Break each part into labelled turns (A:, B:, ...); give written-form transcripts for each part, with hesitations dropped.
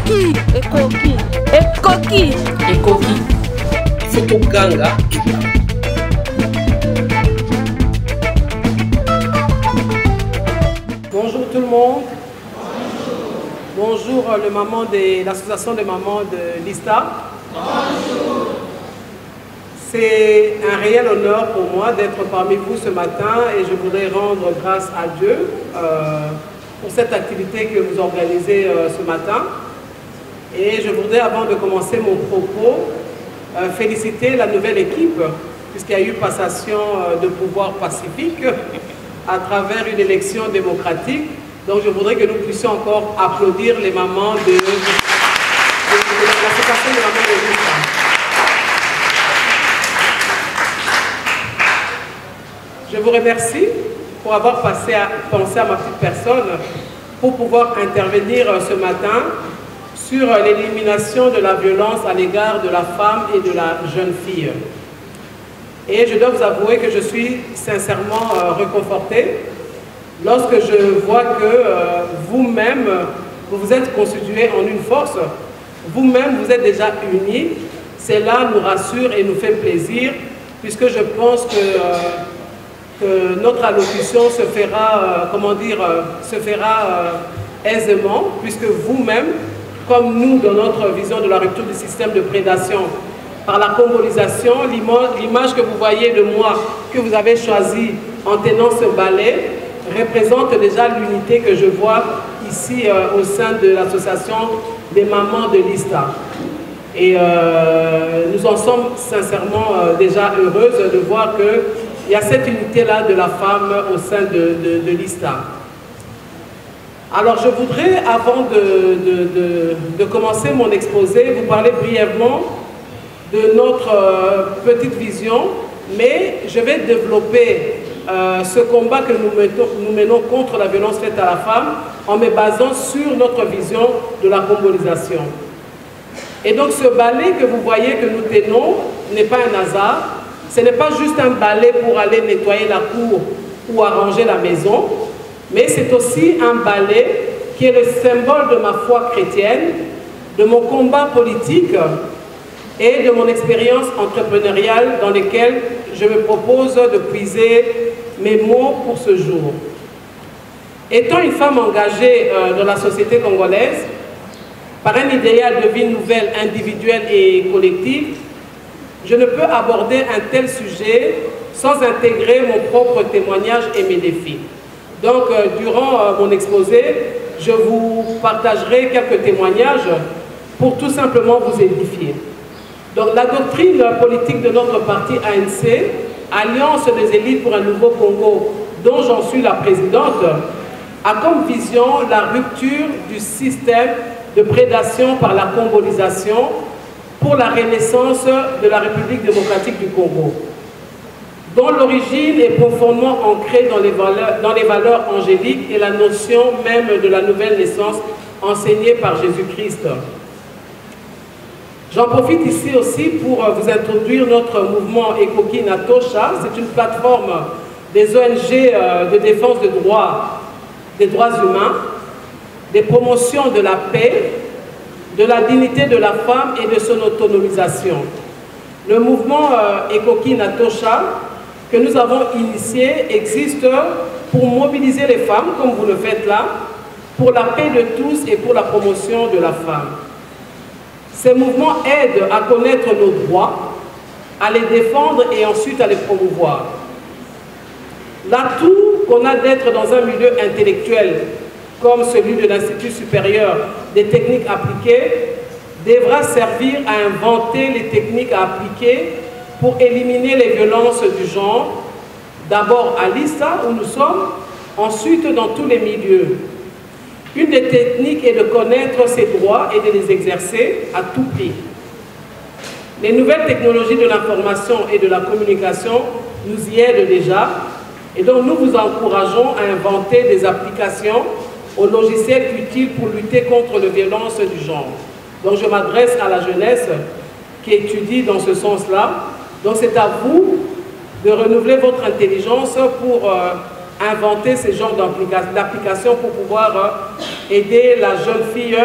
A: Ekoki. Fotoganga.
B: Bonjour tout le monde. Bonjour le maman de l'association des mamans de l'ISTA.
C: Bonjour.
B: C'est un réel honneur pour moi d'être parmi vous ce matin et je voudrais rendre grâce à Dieu pour cette activité que vous organisez ce matin. Et je voudrais, avant de commencer mon propos, féliciter la nouvelle équipe, puisqu'il y a eu passation de pouvoir pacifique à travers une élection démocratique. Donc je voudrais que nous puissions encore applaudir les mamans de l'association des mamans de l'ISTA. Je vous remercie pour avoir pensé à ma petite personne pour pouvoir intervenir ce matin sur l'élimination de la violence à l'égard de la femme et de la jeune fille. Et je dois vous avouer que je suis sincèrement réconfortée lorsque je vois que vous-même, vous vous êtes constitués en une force, vous-même vous êtes déjà unis. Cela nous rassure et nous fait plaisir, puisque je pense que notre allocution se fera, aisément, puisque vous-même, comme nous, dans notre vision de la rupture du système de prédation par la congolisation, l'image que vous voyez de moi, que vous avez choisie en tenant ce balai, représente déjà l'unité que je vois ici au sein de l'association des mamans de l'ISTA. Et nous en sommes sincèrement déjà heureuses de voir qu'il y a cette unité-là de la femme au sein de l'ISTA. Alors je voudrais, avant de commencer mon exposé, vous parler brièvement de notre petite vision, mais je vais développer ce combat que nous menons contre la violence faite à la femme en me basant sur notre vision de la congolisation. Et donc ce balai que vous voyez que nous tenons n'est pas un hasard, ce n'est pas juste un balai pour aller nettoyer la cour ou arranger la maison, mais c'est aussi un balai qui est le symbole de ma foi chrétienne, de mon combat politique et de mon expérience entrepreneuriale dans lesquelles je me propose de puiser mes mots pour ce jour. Étant une femme engagée dans la société congolaise, par un idéal de vie nouvelle, individuelle et collective, je ne peux aborder un tel sujet sans intégrer mon propre témoignage et mes défis. Donc, durant mon exposé, je vous partagerai quelques témoignages pour tout simplement vous édifier. Donc, la doctrine politique de notre parti ANC, Alliance des élites pour un nouveau Congo, dont j'en suis la présidente, a comme vision la rupture du système de prédation par la congolisation pour la renaissance de la République démocratique du Congo, dont l'origine est profondément ancrée dans les valeurs angéliques et la notion même de la nouvelle naissance enseignée par Jésus-Christ. J'en profite ici aussi pour vous introduire notre mouvement Ekoki Natosha. C'est une plateforme des ONG de défense des droits humains, des promotions de la paix, de la dignité de la femme et de son autonomisation. Le mouvement Ekoki Natosha que nous avons initié existe pour mobiliser les femmes, comme vous le faites là, pour la paix de tous et pour la promotion de la femme. Ces mouvements aident à connaître nos droits, à les défendre et ensuite à les promouvoir. L'atout qu'on a d'être dans un milieu intellectuel comme celui de l'Institut supérieur des techniques appliquées devra servir à inventer les techniques à appliquer pour éliminer les violences du genre, d'abord à l'ISTA où nous sommes, ensuite dans tous les milieux. Une des techniques est de connaître ses droits et de les exercer à tout prix. Les nouvelles technologies de l'information et de la communication nous y aident déjà, et donc nous vous encourageons à inventer des applications aux logiciels utiles pour lutter contre les violences du genre. Donc je m'adresse à la jeunesse qui étudie dans ce sens-là. Donc c'est à vous de renouveler votre intelligence pour inventer ces genres d'applications pour pouvoir aider la jeune fille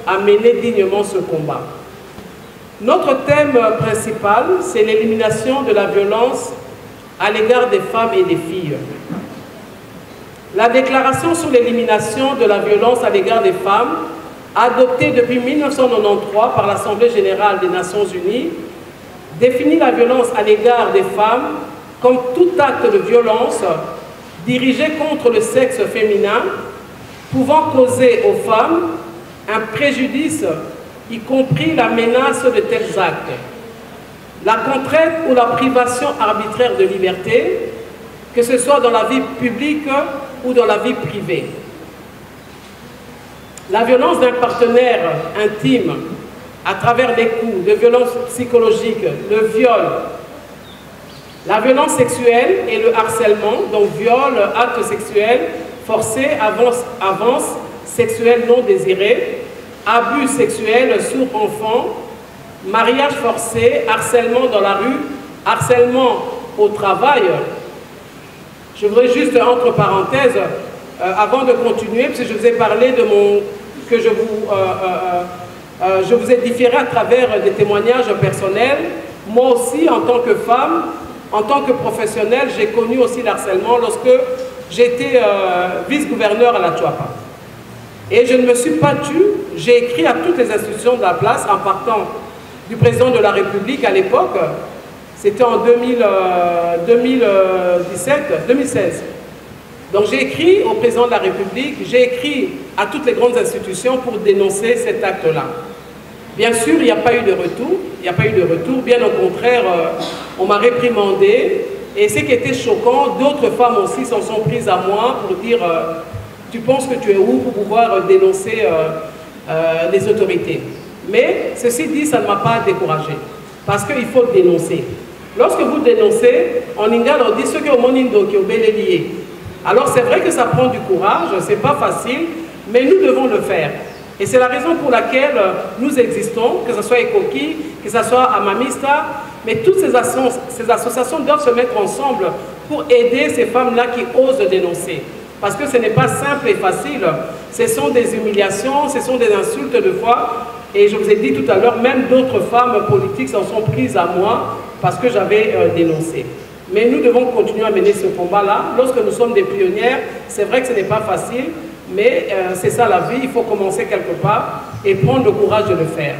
B: à mener dignement ce combat. Notre thème principal, c'est l'élimination de la violence à l'égard des femmes et des filles. La déclaration sur l'élimination de la violence à l'égard des femmes, adoptée depuis 1993 par l'Assemblée générale des Nations unies, définit la violence à l'égard des femmes comme tout acte de violence dirigé contre le sexe féminin, pouvant causer aux femmes un préjudice, y compris la menace de tels actes, la contrainte ou la privation arbitraire de liberté, que ce soit dans la vie publique ou dans la vie privée. La violence d'un partenaire intime à travers les coups, de violence psychologique, le viol, la violence sexuelle et le harcèlement, donc viol, acte sexuel forcé, avance sexuelle non désirée, abus sexuel sur enfants, mariage forcé, harcèlement dans la rue, harcèlement au travail. Je voudrais juste, entre parenthèses, avant de continuer, parce que je vous ai parlé de mon... que je vous ai différé à travers des témoignages personnels. Moi aussi, en tant que femme, en tant que professionnelle, j'ai connu aussi l'harcèlement lorsque j'étais vice-gouverneur à la Tchouapa. Et je ne me suis pas tue, j'ai écrit à toutes les institutions de la place, en partant du président de la République à l'époque, c'était en 2016. Donc j'ai écrit au président de la République, j'ai écrit à toutes les grandes institutions pour dénoncer cet acte-là. Bien sûr, il n'y a pas eu de retour, bien au contraire, on m'a réprimandé. Et ce qui était choquant, d'autres femmes aussi s'en sont prises à moi pour dire tu penses que tu es où pour pouvoir dénoncer les autorités. Mais ceci dit, ça ne m'a pas découragé parce qu'il faut dénoncer. Lorsque vous dénoncez, en Ingal, on dit ce que au Monindo qui est au Bélélié. Alors c'est vrai que ça prend du courage, c'est pas facile, mais nous devons le faire. Et c'est la raison pour laquelle nous existons, que ce soit Ekoki, que ce soit Amamista, mais toutes ces associations doivent se mettre ensemble pour aider ces femmes-là qui osent dénoncer. Parce que ce n'est pas simple et facile, ce sont des humiliations, ce sont des insultes de fois. Et je vous ai dit tout à l'heure, même d'autres femmes politiques s'en sont prises à moi parce que j'avais dénoncé. Mais nous devons continuer à mener ce combat-là. Lorsque nous sommes des pionnières, c'est vrai que ce n'est pas facile, mais c'est ça la vie, il faut commencer quelque part et prendre le courage de le faire.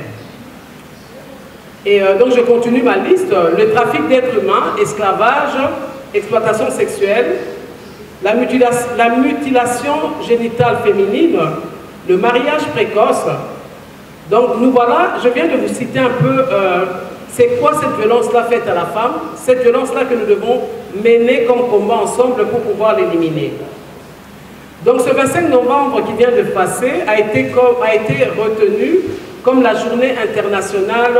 B: Et donc je continue ma liste. Le trafic d'êtres humains, esclavage, exploitation sexuelle, la mutilation génitale féminine, le mariage précoce. Donc nous voilà, je viens de vous citer un peu c'est quoi cette violence-là faite à la femme, cette violence-là que nous devons mener comme combat ensemble pour pouvoir l'éliminer. Donc ce 25 novembre qui vient de passer a été retenu comme la journée internationale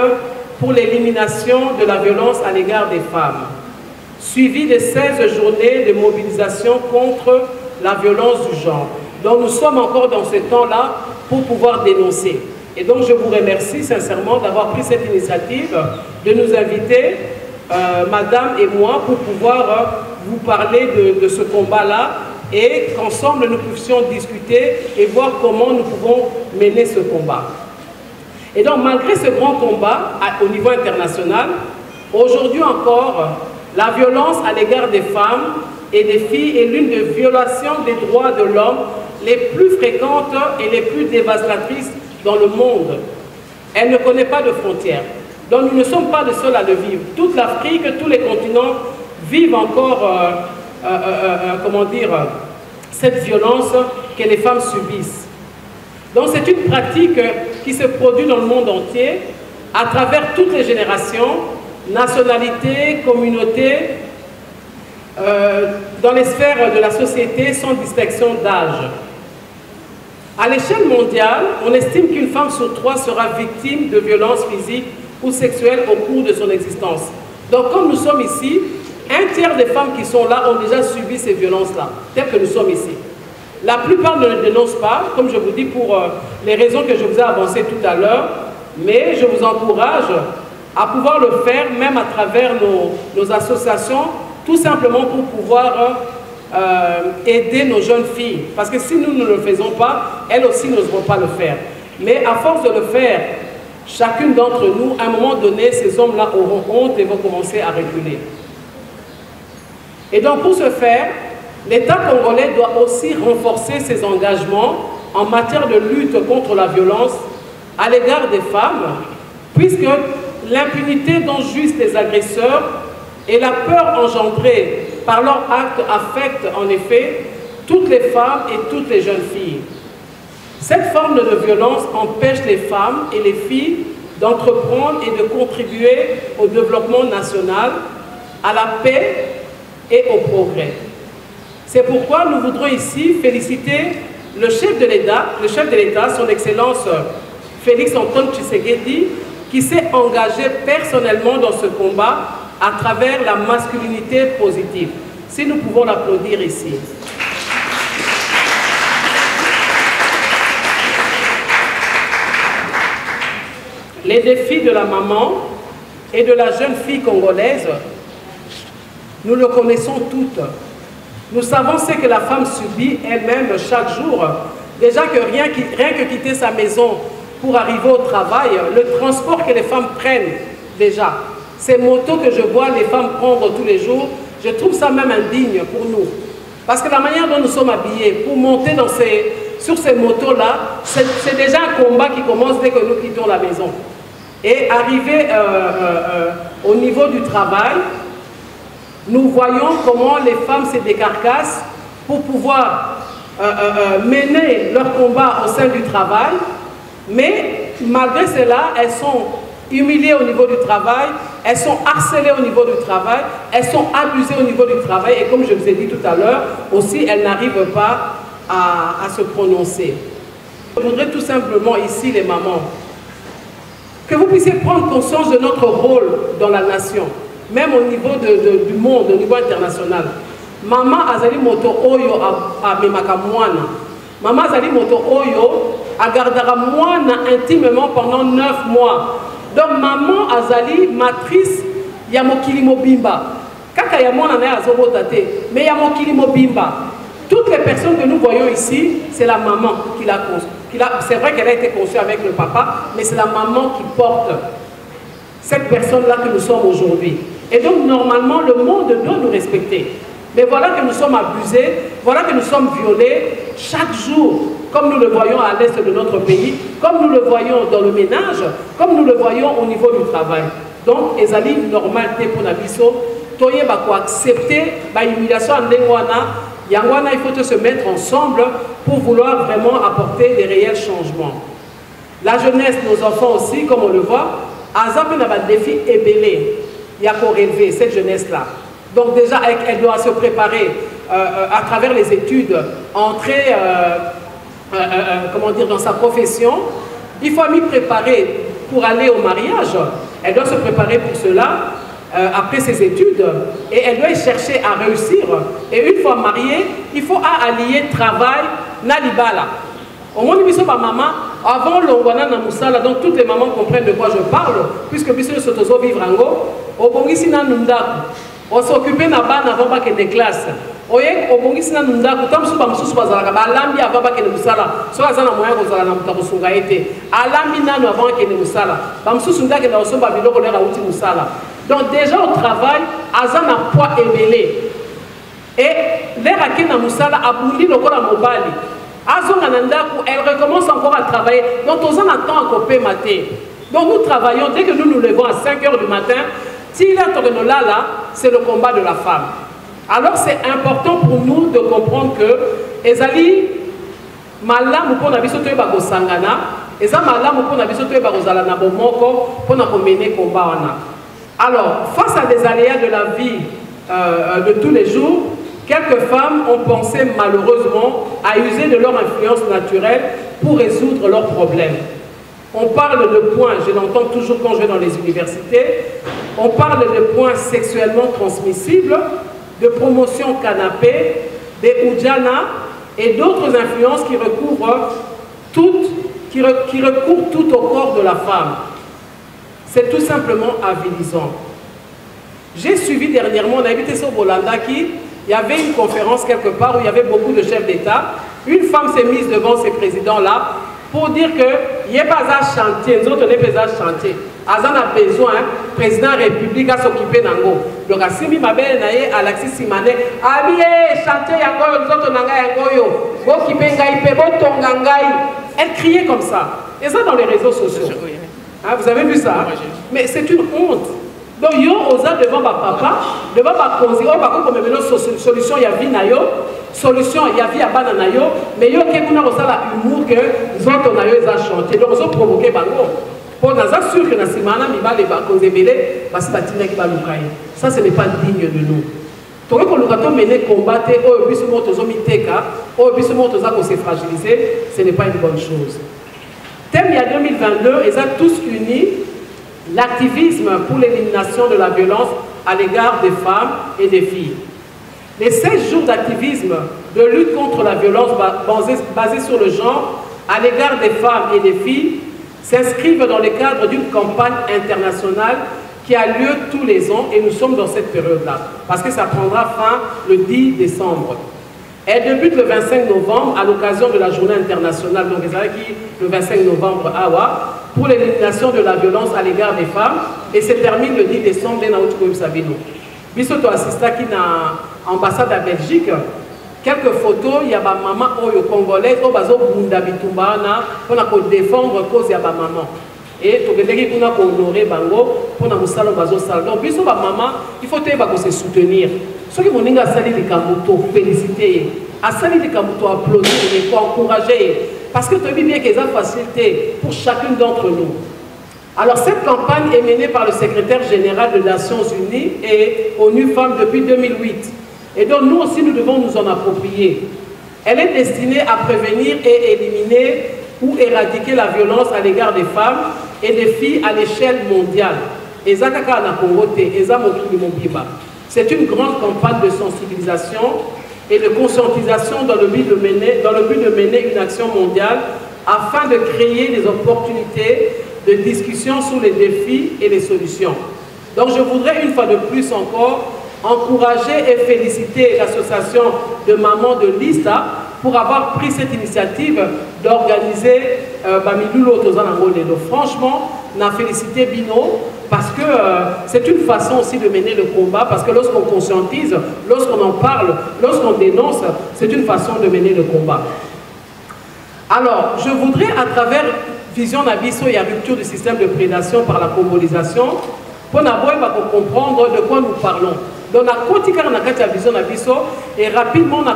B: pour l'élimination de la violence à l'égard des femmes, suivi de 16 journées de mobilisation contre la violence du genre. Donc nous sommes encore dans ce temps-là pour pouvoir dénoncer. Et donc je vous remercie sincèrement d'avoir pris cette initiative, de nous inviter, madame et moi, pour pouvoir vous parler de ce combat-là et qu'ensemble nous puissions discuter et voir comment nous pouvons mener ce combat. Et donc malgré ce grand combat au niveau international, aujourd'hui encore, la violence à l'égard des femmes et des filles est l'une des violations des droits de l'homme les plus fréquentes et les plus dévastatrices dans le monde. Elle ne connaît pas de frontières. Donc nous ne sommes pas les seuls à le vivre. Toute l'Afrique, tous les continents vivent encore, comment dire, cette violence que les femmes subissent. Donc c'est une pratique qui se produit dans le monde entier, à travers toutes les générations, nationalités, communautés, dans les sphères de la société sans distinction d'âge. À l'échelle mondiale, on estime qu'une femme sur 3 sera victime de violences physiques ou sexuelles au cours de son existence. Donc comme nous sommes ici, un tiers des femmes qui sont là ont déjà subi ces violences-là, telles que nous sommes ici. La plupart ne le dénoncent pas, comme je vous dis, pour les raisons que je vous ai avancées tout à l'heure, mais je vous encourage à pouvoir le faire, même à travers nos associations, tout simplement pour pouvoir aider nos jeunes filles. Parce que si nous ne le faisons pas, elles aussi n'oseront pas le faire. Mais à force de le faire, chacune d'entre nous, à un moment donné, ces hommes-là auront honte et vont commencer à reculer. Et donc pour ce faire, l'État congolais doit aussi renforcer ses engagements en matière de lutte contre la violence à l'égard des femmes, puisque l'impunité dont jouissent les agresseurs et la peur engendrée par leurs actes affectent en effet toutes les femmes et toutes les jeunes filles. Cette forme de violence empêche les femmes et les filles d'entreprendre et de contribuer au développement national, à la paix et au progrès. C'est pourquoi nous voudrons ici féliciter le chef de l'État, son Excellence Félix Antoine Tshisekedi, qui s'est engagé personnellement dans ce combat à travers la masculinité positive. Si nous pouvons l'applaudir ici. Les défis de la maman et de la jeune fille congolaise, nous le connaissons toutes. Nous savons ce que la femme subit elle-même chaque jour. Déjà que rien que quitter sa maison pour arriver au travail, le transport que les femmes prennent déjà, ces motos que je vois les femmes prendre tous les jours, je trouve ça même indigne pour nous. Parce que la manière dont nous sommes habillés, pour monter sur ces motos-là, c'est déjà un combat qui commence dès que nous quittons la maison. Et arrivé au niveau du travail, nous voyons comment les femmes se décarcassent pour pouvoir mener leur combat au sein du travail, mais malgré cela, elles sont humiliées au niveau du travail, elles sont harcelées au niveau du travail, elles sont abusées au niveau du travail, et comme je vous ai dit tout à l'heure, aussi elles n'arrivent pas à se prononcer. Je voudrais tout simplement ici, les mamans, que vous puissiez prendre conscience de notre rôle dans la nation, même au niveau du monde, au niveau international. Maman azali moto oyo a memaka mwana. Maman azali moto oyo a gardera mwana intimement pendant 9 mois. Donc maman azali matrice ya mokili mobimba. Kaka ya mwana na azobota te, mais ya mokili mobimba. Toutes les personnes que nous voyons ici, c'est la maman qui l'a conçue. C'est vrai qu'elle a été conçue avec le papa, mais c'est la maman qui porte cette personne-là que nous sommes aujourd'hui. Et donc, normalement, le monde doit nous respecter. Mais voilà que nous sommes abusés, voilà que nous sommes violés chaque jour, comme nous le voyons à l'est de notre pays, comme nous le voyons dans le ménage, comme nous le voyons au niveau du travail. Donc, ezali normalité pour Nabiso, toye bako accepter ba humiliation en lengwana. Yangwana, il faut se mettre ensemble pour vouloir vraiment apporter des réels changements. La jeunesse, nos enfants aussi, comme on le voit, Azap n'a pas de défi ébélé. Il y a qu'à relever cette jeunesse-là. Donc déjà, elle doit se préparer à travers les études, entrer comment dire, dans sa profession. Il faut m'y préparer pour aller au mariage. Elle doit se préparer pour cela. Après ses études, et elle doit chercher à réussir. Et une fois mariée, il faut allier travail na libala. Au moins, maman, avant l'ongwana na musala, donc toutes les mamans comprennent de quoi je parle, puisque puisque sotozo vivre en go, au bongisi na nundaku, on s'occuper na ban avant pas que des classes. Oye, au bongisi na nundaku, tam suba mususu bazalaka, ba lambi avant pas que de musala, so azana moyen ko zala na mutakosunga ete. Alambi nanu avant que de musala, ba mususu ndake na osomba biloko lera uti musala. Donc déjà au travail, Azan a poids émêlé. Et l'air na musala a bouli le corps à mobali. Azon Anandaku, elle recommence encore à travailler. Donc on attend à couper maté. Donc nous travaillons, dès que nous nous levons à 5 h du matin, si il y a là, c'est le combat de la femme. Alors c'est important pour nous de comprendre que Ezali malamu pour nabiso to ba sangana, eza malamu pour nabiso to ba kozala na bomoko pour na mener combat wana. Alors, face à des aléas de la vie de tous les jours, quelques femmes ont pensé malheureusement à user de leur influence naturelle pour résoudre leurs problèmes. On parle de points, je l'entends toujours quand je vais dans les universités, on parle de points sexuellement transmissibles, de promotion canapé, des oudjana et d'autres influences qui recourent tout au corps de la femme. C'est tout simplement avilisant. J'ai suivi dernièrement, on a invité sur Bolanda, il y avait une conférence quelque part où il y avait beaucoup de chefs d'État. Une femme s'est mise devant ces présidents-là pour dire que il n'y a pas un chantier, nous autres, on n'est pas un chantier. Azan a besoin, président de la République à s'occuper d'ango. Donc, à Simi Mabel, Alexis Simane, habillé, chantier, yango, nous autres, on a yango, s'occuper ngaïpe, elle criait comme ça. Et ça dans les réseaux sociaux. Hein, vous avez vu ça? Mais c'est une honte. Donc, yo osa devant ma papa, devant ma cause, oh, par contre, comme une solution, il y a vie na yo, solution, il y a vie à bana na yo, mais yo, qui a aussi l'humour que nous autres, on a eu à chanter. Donc, on a provoqué bango. Pour nous assurer que na simana, mi va les causes belé, parce que batina qui va nous cailler. Ça, ce n'est pas digne de nous. Donc, quand nous avons mené combattre, oh, puis ce mot, nous avons mis teka, oh, puis ce mot, nous avons s'est fragilisé, ce n'est pas une bonne chose. Thème, il y a 2022, ils ont tous unis l'activisme pour l'élimination de la violence à l'égard des femmes et des filles. Les 16 jours d'activisme de lutte contre la violence basée sur le genre à l'égard des femmes et des filles s'inscrivent dans le cadre d'une campagne internationale qui a lieu tous les ans et nous sommes dans cette période-là parce que ça prendra fin le 10 décembre. Elle débute le 25 novembre à l'occasion de la journée internationale, donc le 25 novembre à Awa, pour l'élimination de la violence à l'égard des femmes et se termine le 10 décembre dans l'autre Sabino. Bisoto assista qui na ambassade à Belgique, quelques photos, il y a ma maman congolaise, au bazo bunda bitumbana pour défendre cause ya ba maman. Et pour que honorer bango pour na musalo bazo sal. Donc biso ba maman, il faut se soutenir. Ceux qui vont à salir les kamuto, féliciter, à salir les kamuto, applaudir, il faut encourager. Parce que tu as bien qu'ils ont facilité pour chacune d'entre nous. Alors cette campagne est menée par le secrétaire général des Nations Unies et ONU Femmes depuis 2008. Et donc nous aussi nous devons nous en approprier. Elle est destinée à prévenir et éliminer ou éradiquer la violence à l'égard des femmes et des filles à l'échelle mondiale. C'est une grande campagne de sensibilisation et de conscientisation dans le but de mener une action mondiale afin de créer des opportunités de discussion sur les défis et les solutions. Donc je voudrais une fois de plus encore encourager et féliciter l'association de mamans de Lista pour avoir pris cette initiative d'organiser Bamilulo Tozanangolelo. Franchement, on a félicité Bino parce que c'est une façon aussi de mener le combat, parce que lorsqu'on conscientise, lorsqu'on en parle, lorsqu'on dénonce, c'est une façon de mener le combat. Alors, je voudrais à travers Vision Nabiso et la rupture du système de prédation par la congolisation, pour comprendre de quoi nous parlons. Donc, on a Vision Nabiso et rapidement on a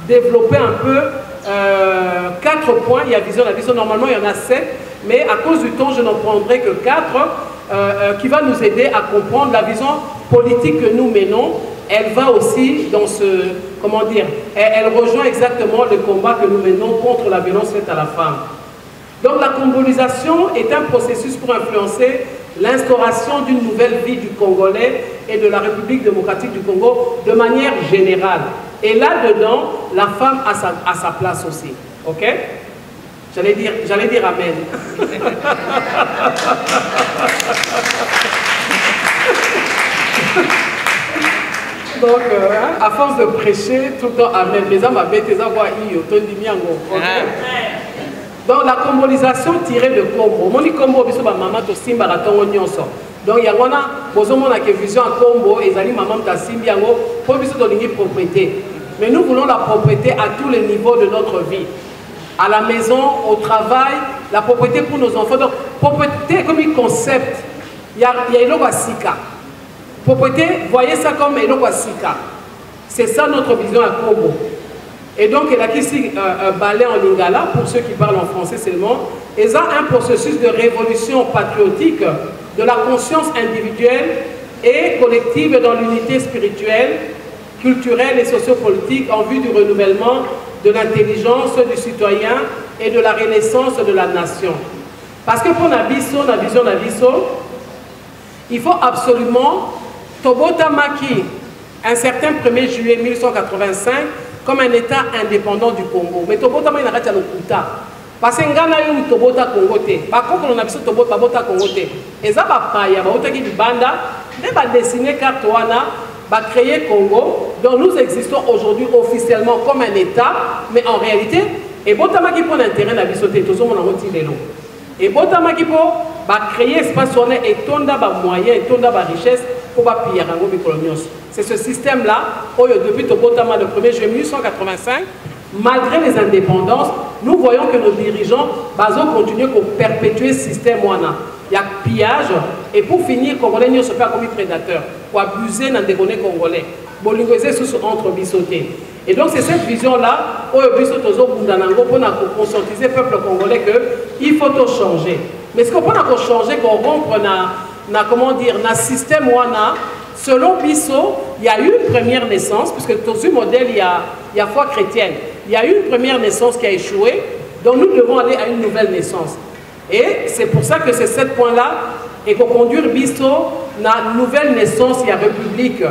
B: développé un peu 4 points. Il y a Vision Nabiso, normalement il y en a 7, mais à cause du temps je n'en prendrai que 4 qui va nous aider à comprendre la vision politique que nous menons. Elle va aussi dans ce, comment dire, elle rejoint exactement le combat que nous menons contre la violence faite à la femme. Donc la congolisation est un processus pour influencer l'instauration d'une nouvelle vie du Congolais et de la République démocratique du Congo de manière générale. Et là-dedans, la femme a sa place aussi. Ok? J'allais dire amen. Donc, à force de prêcher tout le temps amen, les hommes avaient des avoirs. Donc, la congolisation tirée de Combo. Mon Combo, c'est ma maman, tu simba la tongo nyonso. Donc, il y a une vision à Combo, et les maman ta simba pour une propriété. Mais nous voulons la propriété à tous les niveaux de notre vie. À la maison, au travail, la propriété pour nos enfants. Donc, propriété comme un concept. Il y a une sika. Propriété, voyez ça comme une sika. C'est ça notre vision à Combo. Et donc, il y a ici balai en lingala, pour ceux qui parlent en français seulement. Et ça, un processus de révolution patriotique de la conscience individuelle et collective dans l'unité spirituelle, culturelle et sociopolitique en vue du renouvellement de l'intelligence du citoyen et de la renaissance de la nation. Parce que pour la vision Nabiso, il faut absolument Tobota Maki, un certain 1er juillet 1885, comme un État indépendant du Congo. Mais Tobota Maki n'a pas de Kuta. Parce que Ngana yu Tobota Congo te. Par contre, on a besoin de Tobota Congo te. Et ça va pas, il y a une banda, il va dessiner carte va créer Congo, dont nous existons aujourd'hui officiellement comme un État, mais en réalité, Et botama qui prend l'intérêt na biso te tozo mona ngoti lelo. Et botama qui pour créer espace sonné et tonda ba moyen et tonda ba richesse pour ba piller ngo bikolonios. C'est ce système là depuis to botama le 1er juillet 1885 malgré les indépendances, nous voyons que nos dirigeants continuent à perpétuer ce système. Il y a pillage et pour finir, les Congolais ne sont pas comme prédateurs pour abuser dans des Congolais. Bolingosé sous entre bisoté. Et donc c'est cette vision-là où pour conscientiser le peuple congolais qu'il faut tout changer. Mais ce qu'on peut changer, qu'on rompre dans système selon Bisso, il y a eu une première naissance, puisque dans ce modèle, il y a foi chrétienne. Il y a eu une première naissance qui a échoué, donc nous devons aller à une nouvelle naissance. Et c'est pour ça que c'est 7 points-là, et qu'on conduit Bisso dans une nouvelle naissance, il y a République.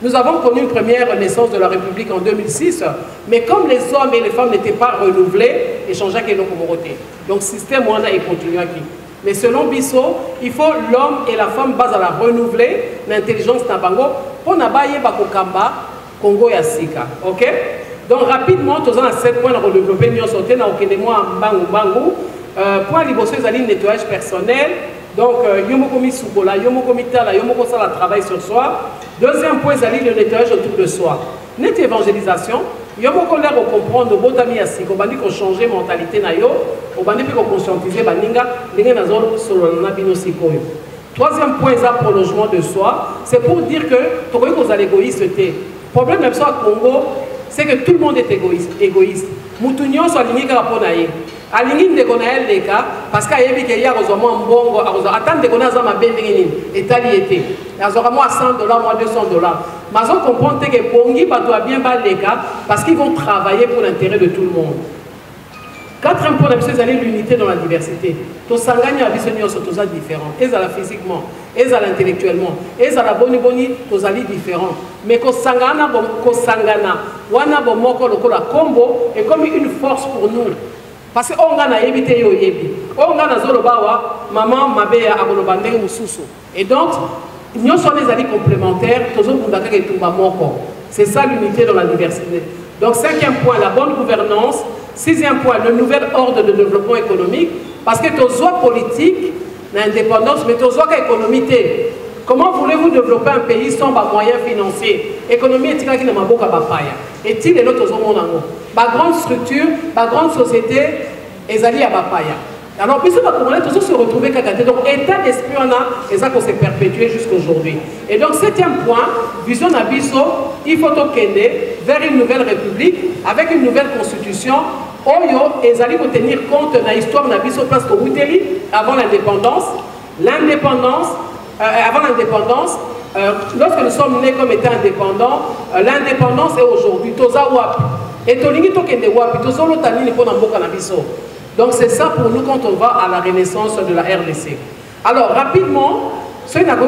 B: Nous avons connu une première naissance de la République en 2006, mais comme les hommes et les femmes n'étaient pas renouvelés, et changeaient que nos communautés. Donc le système est continué ici. Mais selon Bisso, il faut l'homme et la femme base à la renouveler, l'intelligence Nabango, pour n'abaye bakokamba, Congo et Sika. Ok? Donc rapidement, tous en 7 points de développer, nous sommes dans le mois Bangu. Point liboso, ils allaient nettoyage personnel. Donc, yomokomi soukola, yomokomi tala, yomoko sala travail sur soi. Deuxième point, ils allaient le nettoyage autour de soi. Net évangélisation. Yomoko l'air au comprendre, botami asik, au bandi qu'on change mentalité na yo, au bandi qu'on conscientiser baninga, linga na zone solo na bino sikoyo. Troisième point, c'est le prolongement de soi. C'est pour dire que tu vois qu'on a l'égoïsme. Le problème même ça au Congo, c'est que tout le monde est égoïste. Moutounion soit aligné par rapport à eux. Aligné de connaître les cas parce qu'il y a un bon attendre de connaître ma belle et taliété. Il y a $100, moi $200. Mais on comprend que Bongi doit bien battre les cas parce qu'ils vont travailler pour l'intérêt de tout le monde. Quatrième point, c'est l'unité dans la diversité. Tous s'engagent à visionner sur tous différents. Ils sont physiquement, ils sont intellectuellement, ils sont boni, tous sont différents. Mais qu'on s'engana, wana bomoko lokola combo est comme une force pour nous. Parce qu'on a évité yo yebi. On a zolobawa, maman mabea agolobande mususu. Et donc, nous sommes des alliés complémentaires. C'est ça l'unité dans la diversité. Donc, 5e point, la bonne gouvernance. 6e point, le nouvel ordre de développement économique. Parce que tu as politique, l'indépendance, mais tu as économie. Comment voulez-vous développer un pays sans moyens financiers? Économie est qui n'a pas papaya. Et il est l'autre ma grande structure, ma grande société, ils allaient à papaya. Alors, puis ça va toujours se retrouver kakaté. Donc, état d'esprit, on a, et ça qu'on s'est perpétué jusqu'à aujourd'hui. Et donc, 7e point, vision d'Abisso, il faut tokender vers une nouvelle république avec une nouvelle constitution. Oyo, et allaient tenir compte de l'histoire d'Abisso parce qu'au Bouteli, avant l'indépendance, avant l'indépendance, lorsque nous sommes nés comme étant indépendants, l'indépendance est aujourd'hui. Toza wap. Et tolingi tokende wap. Toza lotani nipo namboka nabiso. Donc c'est ça pour nous quand on va à la renaissance de la RDC. Alors rapidement, ce qui est un peu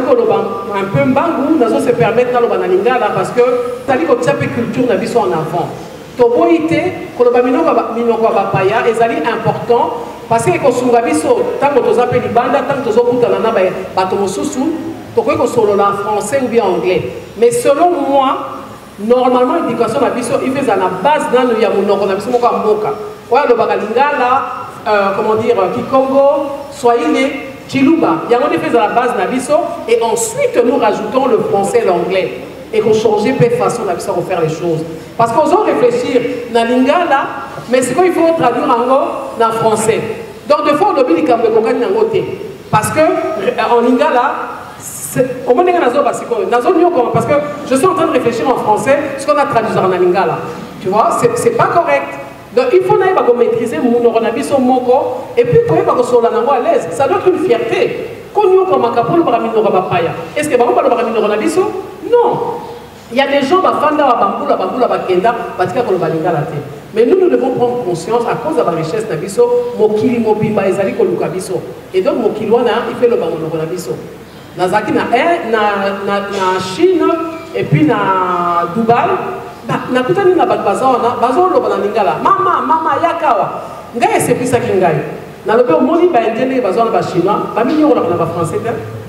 B: mbangou, nous allons se permettre dans lingala parce que ça dit que la culture n'a pas en avant. Toboïté, minoko bapaya, est important parce que quand biso, tant que tu appelles libanda, tant que tu appelles batomosusu, tu peux que la français ou bien anglais. Mais selon moi, normalement l'éducation na biso, il fait à la base dans le yamunoko na biso moko mboka. Ouais, le bagalingala, comment dire, Kikongo, Swahili, Chiluba. Il y a un effet à la base Nabiso et ensuite nous rajoutons le français et l'anglais. Et qu'on change peu de façon de faire les choses. Parce qu'on doit réfléchir dans le lingala, mais c'est qu'il faut traduire en français. Donc, des fois, on oublie les camps de parce que en lingala, comment on est parce que je suis en train de réfléchir en français ce qu'on a traduit en lingala. Tu vois, c'est pas correct. Donc il faut maîtriser mon orabiso moko et puis quand il va se à l'aise, ça doit être une fierté. Quand nous comme capole baramino. Est-ce que baramino baramino orabiso? Non. Il y a des gens qui font la bamboula bakenda parce qu'ils ont balingala te. Mais nous devons prendre conscience à cause de la richesse nabiso, mokili mobimba ezali koluka biso. Et donc mokilwana il fait le bamboula orabiso. Nazaki na Chine et puis na Dubaï. Nakutani na bazao loba na lingala mama yakawa ngai c'est plus ça qui ngai na lobe moni ba indien bazao ba chinois ba minyo na ba français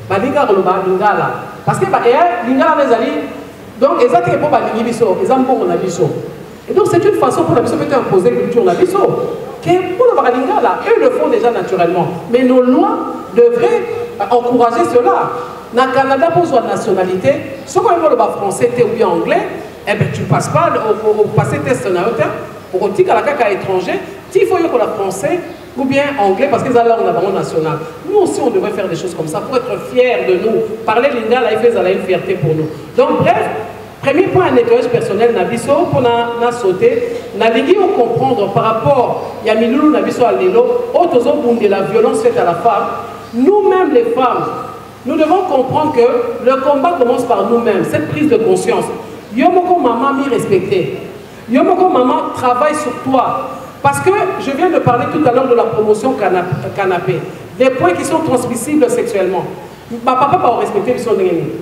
B: ba lingala loba lingala parce que ba lingala bezali donc exactement pour ba lingi biso ezambo na biso Et donc c'est une façon pour la mission peut imposer la culture de la mission. Pour le Baralinga, là, eux le font déjà naturellement. Mais nos lois devraient encourager cela. Dans le Canada, pour la nationalité, si on veut le français ou bien anglais, eh ben, tu ne passes pas au passer test pour dire qu'à la CAC à l'étranger, il faut que le français ou bien anglais parce qu'ils ont la langue nationale. Nous aussi, on devrait faire des choses comme ça pour être fiers de nous. Parler linga, là, il fait une fierté pour nous. Donc, bref, premier point, un nettoyage personnel, Nabiso, pour na sauter, na ligi on comprendre par rapport, il y a Milou, Nabiso à Lilo, autres de la violence faite à la femme. Nous-mêmes, les femmes, nous devons comprendre que le combat commence par nous-mêmes, cette prise de conscience. Yomoko maman m'y respecter. Yomoko maman travaille sur toi. Parce que je viens de parler tout à l'heure de la promotion canapé. Des points qui sont transmissibles sexuellement. Ma papa va respecter son ennemi.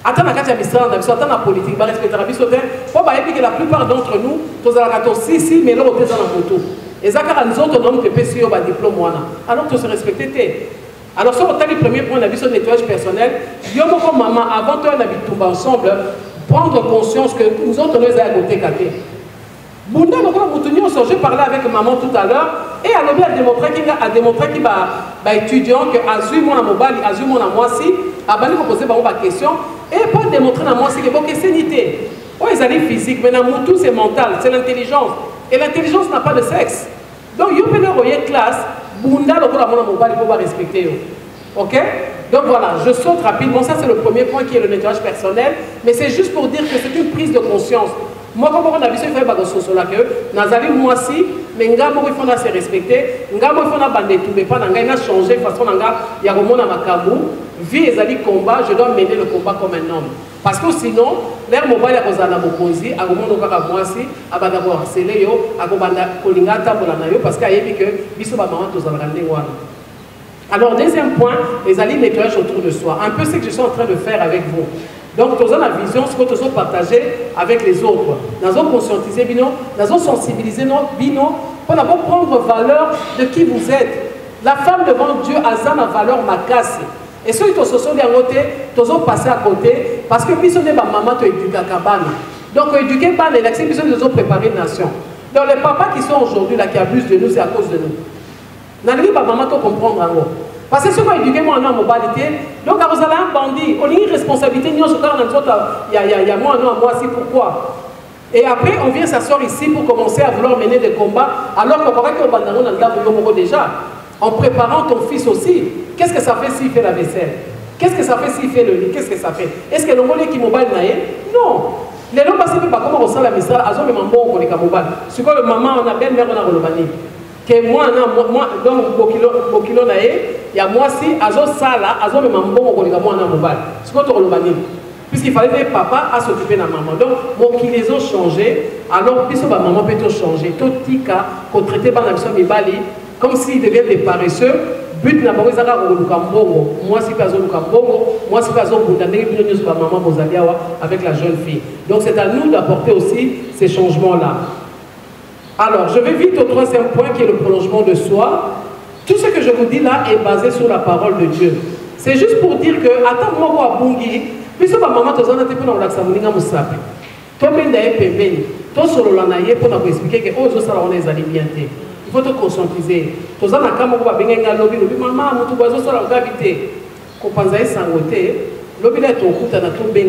B: Attends, attends la politique, va respecter la vie. Que la plupart d'entre nous, tous à la si, mais là, on est dans la moto. Et ça, nous autres, on a un diplôme. Alors, tu se respecter. Alors, si on a le premier point, on a vu son nettoyage personnel. Yomoko maman, avant toi, on a vu tout ensemble, prendre conscience que nous autres, nous avons côté café. Bunda, j'ai parlé avec maman tout à l'heure, et elle a démontré qu'il va étudiant que Azul, mon mobile, Azul, mon amoisi, a posé une question, et pas démontrer à moi si c'est une idée. Oh, ils allaient physique, mais tout c'est mental, c'est l'intelligence. Et l'intelligence n'a pas de sexe. Donc, il y a une classe, Bunda, mon mobile, il faut respecter. Ok? Donc voilà, je saute rapidement. Ça, c'est le premier point qui est le nettoyage personnel. Mais c'est juste pour dire que c'est une prise de conscience. Moi, comme on a vu, il faut que Nazali, moi aussi, mais il faut se respecter. Il faut bander tout, mais pas changer de façon. Il y a un monde à Makamou. Vie et combat, je dois mener le combat comme un homme. Parce que sinon, l'air mobile est à la Mokosi, à Gomono Kakamoisi, à Badabo Arceleo, à Gobanda Kolingata Bolanayo, parce qu'il y a dit que Bissou Bamaman Tozalrande. Alors, deuxième point, les alliés nettoyage autour de soi. Un peu ce que je suis en train de faire avec vous. Donc, nous avons la vision, ce que nous avons partagé avec les autres. Nous avons conscientisé, nous avons sensibilisé, pour d'abord prendre valeur de qui vous êtes. La femme devant Dieu a une valeur macasse. Et ceux qui sont à côté, nous avons passé à côté, parce que nous sommes maman qui éduquent à Kabana. Donc, éduquer par les lacs, nous avons préparé une nation. Donc, les papas qui sont aujourd'hui là, qui abusent de nous, c'est à cause de nous. Nous n'avons pas maman comprendre en gros. Parce que ceux qui ont éduqué moi en mobilité, donc vous avez un bandit, on a une responsabilité, il y a moi aussi, pourquoi? Et après, on vient s'asseoir ici pour commencer à vouloir mener des combats, alors qu'on croit qu'on va déjà, en préparant ton fils aussi. Qu'est-ce que ça fait s'il fait la vaisselle? Qu'est-ce que ça fait s'il fait le lit? Qu'est-ce que ça fait? Est-ce que l'on voit qui mobile naïe? Non. Les gens passent pas comment on sent la message, ils ont même bon pour les mobile. Ce que maman, on a belle-mère, on a le que moi, donc, Bokilo naïe, il y a moi si, azo sala, azo même bon pour les moi en mobile. Ce que tu as le puisqu'il fallait que papa à s'occuper de la maman. Donc, bon, qu'ils les ont changé, alors, puisque ma maman peut tout changer. Tout tika, qu'on traitait par la mission de Bali, comme s'ils deviennent des paresseux, but n'a pas eu à moi si pas moi si pas maman avec la jeune fille. Donc, c'est à nous d'apporter aussi ces changements-là. Alors, je vais vite au troisième point qui est le prolongement de soi. Tout ce que je vous dis là est basé sur la parole de Dieu. C'est juste pour dire que, attends, moi, à Bungi, puisque ma maman, tu as dit que la Xamoulina Moussapi. Tu as dit que sur le lanaye pour nous expliquer que aux autres, on est allés bien. Il faut te conscientiser. Tu as dit que maman, tu as dit que tu as dit que tu as dit que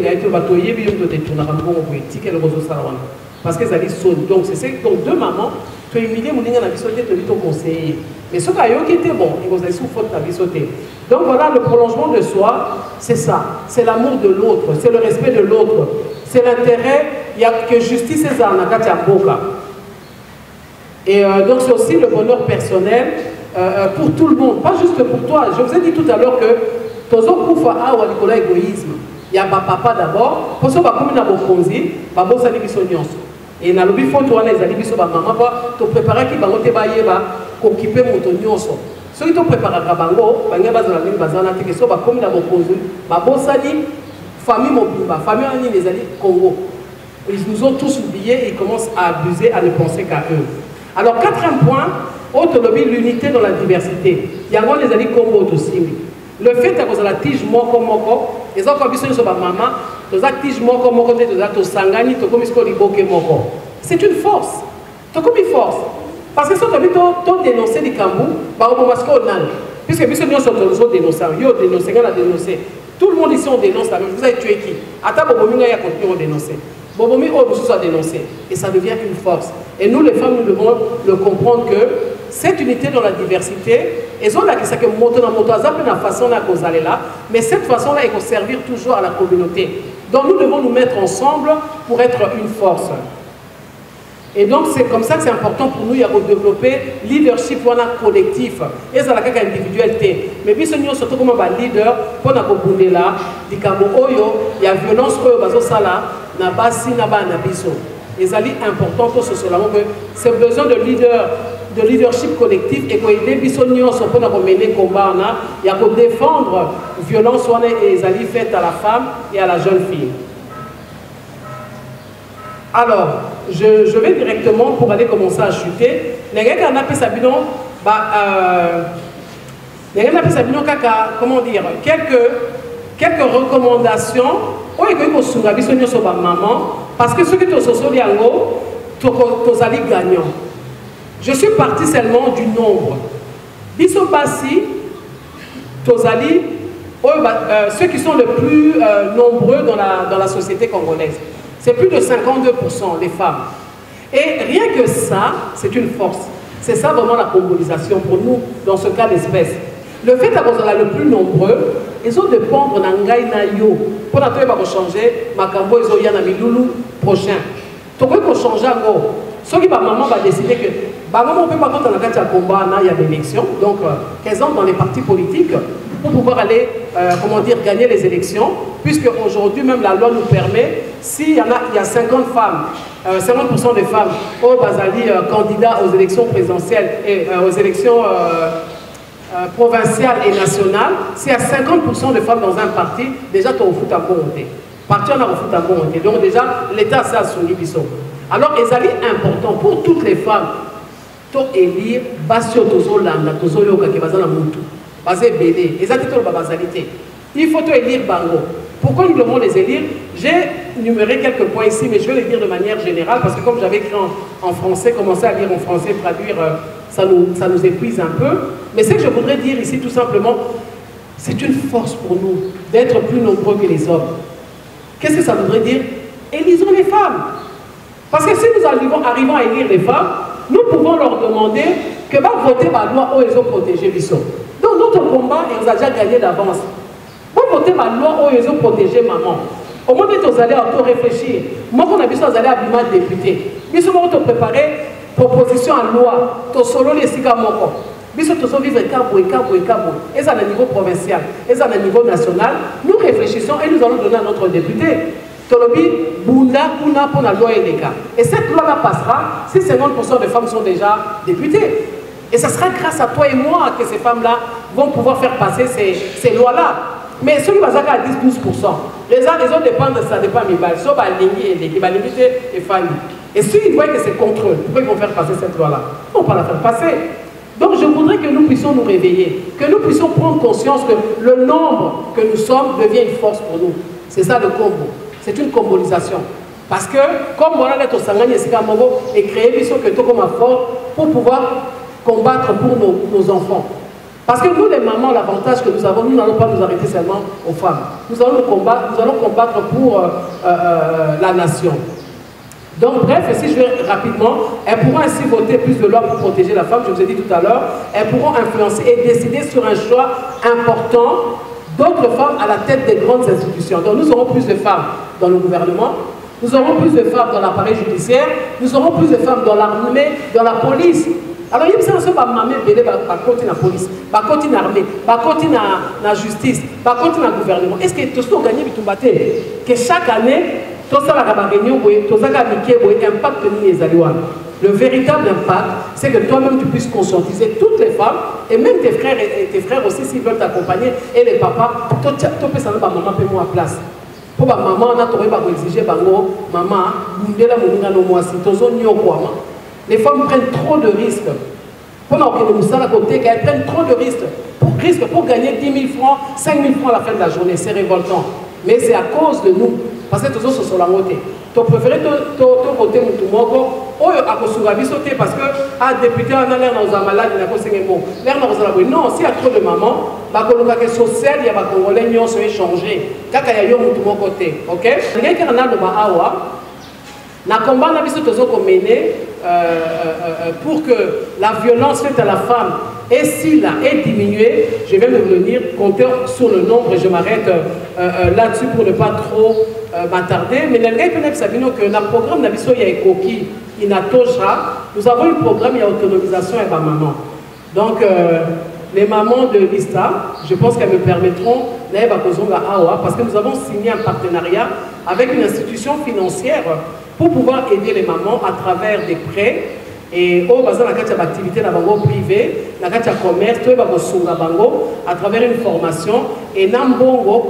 B: tu as dit que tu as dit que tu as dit parce que ça dit sonne. Donc, c'est donc deux mamans, tu as humilié mon ingénieur, tu as conseillé. Mais ce qui était bon, il vous a sous faute ta vie sauter. Donc voilà, le prolongement de soi, c'est ça. C'est l'amour de l'autre, c'est le respect de l'autre, c'est l'intérêt. Il n'y a que justice et zanakati à boka. Et donc c'est aussi le bonheur personnel pour tout le monde, pas juste pour toi. Je vous ai dit tout à l'heure que tozo kufa awa likola égoïsme. Il y a papa d'abord, pour ça va comme na bokonzi, babo sali biso nyonso. Et na lobi faut toi les ali biso ba maman ba to préparer ki bango te ba yeba ko occuper moto nyonso. Ceux qui te préparent bango, banga bazana ngi bazana te que so ba comme na bokonzi, babo sali famille mobimba, famille ani les ali Congo. Ils nous ont tous oubliés et ils commencent à abuser, à ne penser qu'à eux. Alors quatrième point, autre lobby, l'unité dans la diversité. Il y a les ali Congo aussi. Le fait que la tige moko moko, ils ont comme ils sont maman, ils ont tige moko moko, ils ont sangani, ils ont comme ils sont liboke moko. c'est une force. C'est comme une force. Parce que si tu as dénoncé les Cambou, puisque nous sommes dénoncés, tout le monde ici on dénonce la même chose. Vous avez tué qui? Attends, Bobomi a continué à dénoncer. Bobomi a dénoncé. Et ça devient une force. Et nous, les femmes, nous devons le comprendre que cette unité dans la diversité, et ça, c'est que la façon là, mais cette façon-là, il faut servir toujours à la communauté. Donc nous devons nous mettre ensemble pour être une force. Et donc c'est comme ça que c'est important pour nous de développer leadership collectif. Et ça la individualité. Mais puis nous surtout comme un leader pour la communauté là, il y a violence na basi na ba na biso. Et ça est important pour ce c'est besoin de leadership collectif et que les biso nyonso pour mener combat il y a pour défendre violence et ça faite à la femme et à la jeune fille. Alors, je vais directement pour aller commencer à chuter. Les gars qui ont appelé Sabino, comment dire, quelques recommandations. Parce que ceux qui sont gagnants. Je suis parti seulement du nombre. Biso Bassi, ceux qui sont les plus nombreux dans la société congolaise. C'est plus de 52% des femmes. Et rien que ça, c'est une force. C'est ça vraiment la congolisation pour nous, dans ce cas d'espèce. Le fait d'avoir le plus nombreux, ils ont dépendre d'Angaï Nayo. Pour la changer, Makambo, ils ont Yana Miloulou prochain. Donc, il faut changer encore. Ce qui va maman va décider que maman on peut pas contre la combat, il y a des élections, donc qu'elles entrent dans les partis politiques pour pouvoir aller, comment dire, gagner les élections, puisque aujourd'hui même la loi nous permet, s'il y a 50 femmes, 50% des femmes au Bazali candidats aux élections présidentielles et aux élections provinciales et nationales, s'il y a 50% de femmes dans un parti, déjà tu as au foot à monter. Parti on a au foot à monter. Donc déjà l'État s'est soumis biso. Alors, il est important pour toutes les femmes de élire Basio Tozolanda, Tozoloka qui est basé dans Moutou, basé Bélé, il faut élire Bango. Pourquoi nous devons les élire? J'ai numéré quelques points ici, mais je vais les dire de manière générale parce que comme j'avais écrit en français, commencer à lire en français, traduire, ça nous épuise un peu. Mais ce que je voudrais dire ici tout simplement, c'est une force pour nous d'être plus nombreux que les hommes. Qu'est-ce que ça voudrait dire? Élisons les femmes. Parce que si nous arrivons à élire les femmes, nous pouvons leur demander que va voter ma loi où ils ont protégé Bissot. Donc notre combat, ils ont déjà gagné d'avance. Vous votez ma loi où ils ont protégé maman. Au moment où vous allez auto-réfléchir, moi qu'on a vu ça, vous allez abîmer le député. Bissot, vous avez préparé proposition à loi, tu solo les sigamoko. Bissot, tu solo vivre cabo. Et ça, à niveau provincial, et ça, à niveau national. Nous réfléchissons et nous allons donner à notre député. Tolobi, Bunda, Kuna pour la loi et les cas. Et cette loi-là passera si 50% des femmes sont déjà députées. Et ce sera grâce à toi et moi que ces femmes-là vont pouvoir faire passer ces lois-là. Mais ceux qui vont à 10-12%, les autres dépendent, ça dépend de mes sauf à l'ingé et famille. Et s'ils voient que c'est contre eux, pourquoi ils vont faire passer cette loi-là? Ils ne vont pas la faire passer. Donc je voudrais que nous puissions nous réveiller, que nous puissions prendre conscience que le nombre que nous sommes devient une force pour nous. C'est ça le combo. C'est une combolisation. Parce que, comme voilà, les Tosangani et créer des choses que tout comme fort pour pouvoir combattre pour nos enfants. Parce que nous, les mamans, l'avantage que nous avons, nous n'allons pas nous arrêter seulement aux femmes. Nous allons combattre pour la nation. Donc, bref, si je vais rapidement, elles pourront ainsi voter plus de lois pour protéger la femme, je vous ai dit tout à l'heure. Elles pourront influencer et décider sur un choix important d'autres femmes à la tête des grandes institutions. Donc nous aurons plus de femmes dans le gouvernement, nous aurons plus de femmes dans l'appareil judiciaire, nous aurons plus de femmes dans l'armée, dans la police. Alors il y a besoin de la police, de l'armée, de la justice, de gouvernement. Est-ce que tout ce qu'on gagne, que chaque année, tout ça va réunion, tout ça va impact les alliés. Le véritable impact, c'est que toi-même tu puisses conscientiser toutes les femmes et même tes frères aussi s'ils veulent t'accompagner et les papas, tu peux savoir maman paie moi à place. Pour ma maman, on a exigé maman, les femmes prennent trop de risques. Pour qu'elles prennent trop de risques pour gagner 10 000 francs, 5 000 francs à la fin de la journée. C'est révoltant. Mais c'est à cause de nous. parce que tous sont la montée. Tu préfères voter Moutoumoko, ou à Kosugabisoté, parce que à député, on a l'air dans un malade, il n'a pas de mots. Non, s'il y a trop de mamans, la social, il y a des Congolais qui ont changé. Quand il y a Moutoumoko, ok? Il y a un awa. Na combat na biso tozo ko mener pour que la violence faite à la femme et s'il est diminuée, je vais me venir compter sur le nombre et je m'arrête là-dessus pour ne pas trop m'attarder. Mais le gars que le programme na biso ya ekoki inatosha, nous avons un programme il y a autonomisation et ma maman. Donc les mamans de l'ISTA, je pense qu'elles me permettront parce que nous avons signé un partenariat avec une institution financière pour pouvoir aider les mamans à travers des prêts et au bazar la activité dans bango privé, la commerce, à travers une formation et nambongo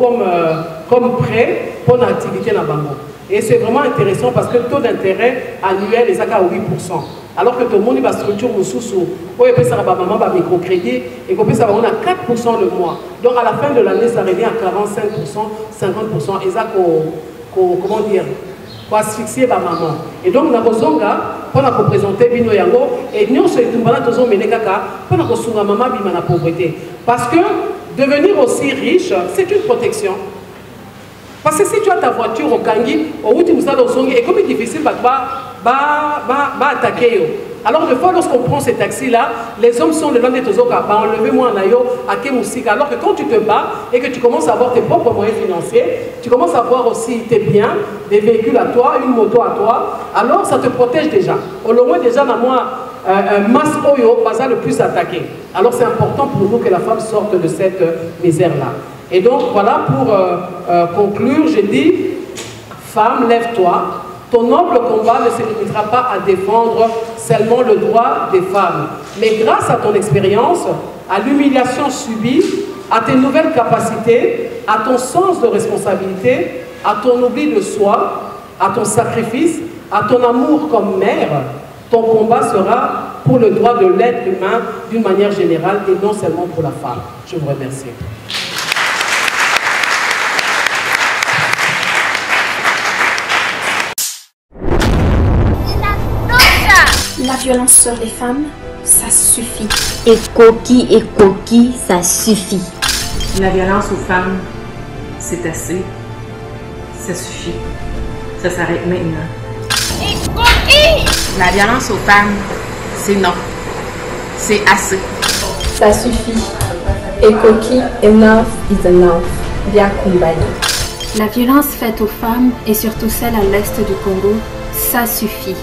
B: comme prêt pour l'activité dans bango. Et c'est vraiment intéressant parce que le taux d'intérêt annuel est à 8%. Alors que tout le monde va structure sous maman va microcrédit et qu'on peut savoir on a 4% le mois. Donc à la fin de l'année ça revient à 45%, 50% et ça comment dire pour asphyxier ma maman. Et donc, nous avons pour présenter Bino Yango et nous sommes pour maman la pauvreté. Parce que devenir aussi riche, c'est une protection. Parce que si tu as ta voiture au Kangi, au bout et comme c'est difficile, attaquer. Alors, des fois, lorsqu'on prend ces taxis-là, les hommes sont le long des tozoka, enlevez-moi un ayo, à Kemousika. Alors que quand tu te bats et que tu commences à avoir tes propres moyens financiers, tu commences à avoir aussi tes biens, des véhicules à toi, une moto à toi, alors ça te protège déjà. Au moins, déjà, dans moi, masse oyo, pas le plus attaqué. Alors, c'est important pour nous que la femme sorte de cette misère-là. Et donc, voilà, pour conclure, je dis, femme, lève-toi. Ton noble combat ne se limitera pas à défendre seulement le droit des femmes, mais grâce à ton expérience, à l'humiliation subie, à tes nouvelles capacités, à ton sens de responsabilité, à ton oubli de soi, à ton sacrifice, à ton amour comme mère, ton combat sera pour le droit de l'être humain d'une manière générale et non seulement pour la femme. Je vous remercie.
C: La violence sur les femmes, ça suffit.
D: Et coquille, ça suffit.
E: La violence aux femmes, c'est assez. Ça suffit. Ça s'arrête maintenant.
C: Et coquille!
E: La violence aux femmes, c'est non. C'est assez.
F: Ça suffit. Et coquille, enough is enough. Bien combattu.
G: La violence faite aux femmes, et surtout celle à l'est du Congo, ça suffit.